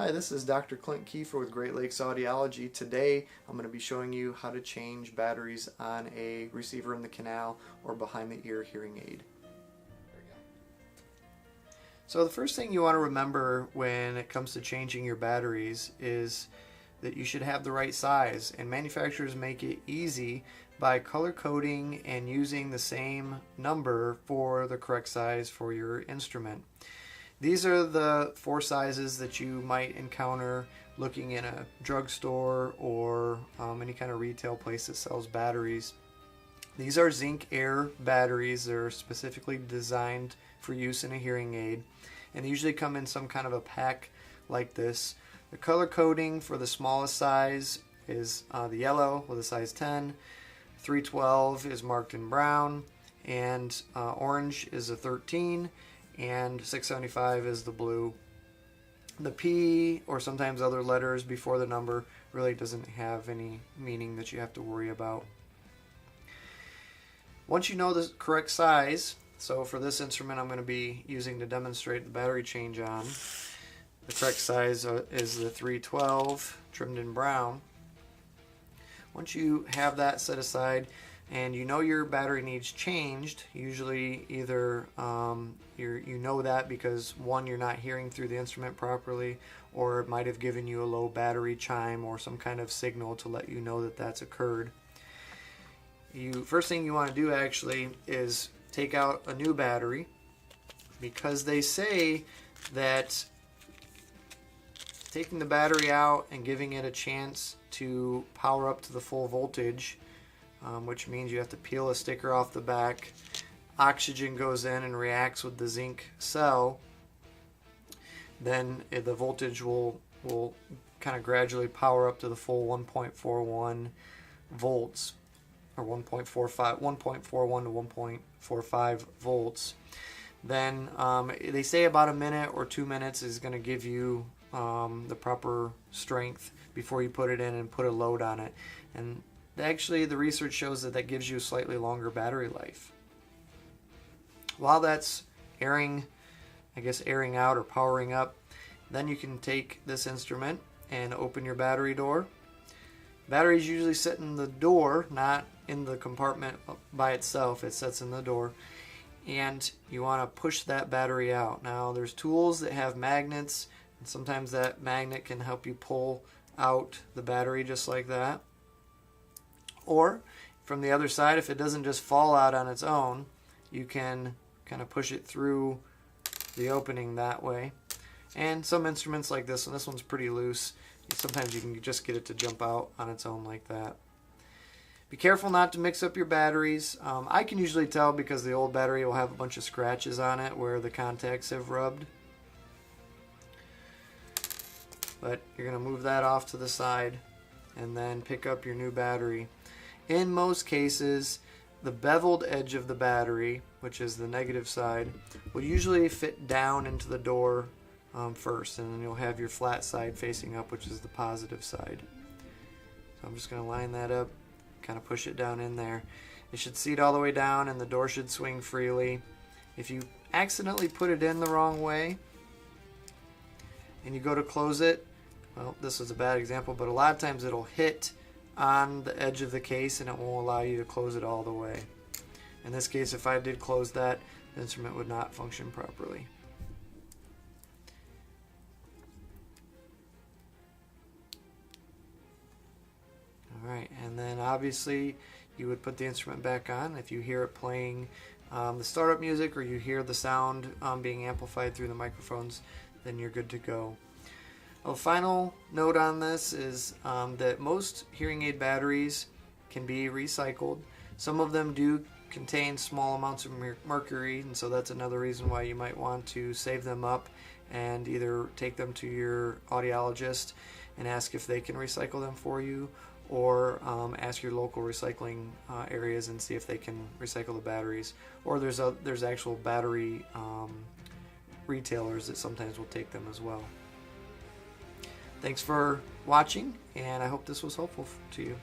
Hi, this is Dr. Clint Kiefer with Great Lakes Audiology. Today I'm going to be showing you how to change batteries on a receiver in the canal or behind the ear hearing aid. So the first thing you want to remember when it comes to changing your batteries is that you should have the right size, and manufacturers make it easy by color coding and using the same number for the correct size for your instrument. These are the 4 sizes that you might encounter looking in a drugstore or any kind of retail place that sells batteries. These are zinc air batteries. They're specifically designed for use in a hearing aid, and they usually come in some kind of a pack like this. The color coding for the smallest size is the yellow with a size 10, 312 is marked in brown, and orange is a 13, and 675 is the blue. The P or sometimes other letters before the number really doesn't have any meaning that you have to worry about. Once you know the correct size, so for this instrument I'm going to be using to demonstrate the battery change on, the correct size is the 312 trimmed in brown. Once you have that set aside and you know your battery needs changed, usually either you know that because one, you're not hearing through the instrument properly, or it might have given you a low battery chime or some kind of signal to let you know that that's occurred. First thing you want to do actually is take out a new battery, because they say that taking the battery out and giving it a chance to power up to the full voltage, which means you have to peel a sticker off the back. Oxygen goes in and reacts with the zinc cell. Then the voltage will kind of gradually power up to the full 1.41 volts, or 1.41 to 1.45 volts. Then they say about a minute or 2 minutes is going to give you the proper strength before you put it in and put a load on it. And actually, the research shows that gives you a slightly longer battery life. While that's airing out or powering up, then you can take this instrument and open your battery door. Batteries usually sit in the door, not in the compartment by itself. It sits in the door, and you want to push that battery out. Now, there's tools that have magnets, and sometimes that magnet can help you pull out the battery just like that. Or from the other side, if it doesn't just fall out on its own, you can kind of push it through the opening that way. And some instruments like this one's pretty loose. Sometimes you can just get it to jump out on its own like that. Be careful not to mix up your batteries. I can usually tell because the old battery will have a bunch of scratches on it where the contacts have rubbed. But you're going to move that off to the side and then pick up your new battery. In most cases, the beveled edge of the battery, which is the negative side, will usually fit down into the door first, and then you'll have your flat side facing up, which is the positive side. So I'm just going to line that up, kind of push it down in there. It should seat all the way down and the door should swing freely. If you accidentally put it in the wrong way and you go to close it, well, this is a bad example, but a lot of times it'll hit on the edge of the case and it won't allow you to close it all the way. In this case, if I did close that, the instrument would not function properly. Alright, and then obviously you would put the instrument back on. If you hear it playing the startup music, or you hear the sound being amplified through the microphones, then you're good to go. A final note on this is that most hearing aid batteries can be recycled. Some of them do contain small amounts of mercury, and so that's another reason why you might want to save them up and either take them to your audiologist and ask if they can recycle them for you, or ask your local recycling areas and see if they can recycle the batteries. Or there's actual battery retailers that sometimes will take them as well. Thanks for watching, and I hope this was helpful to you.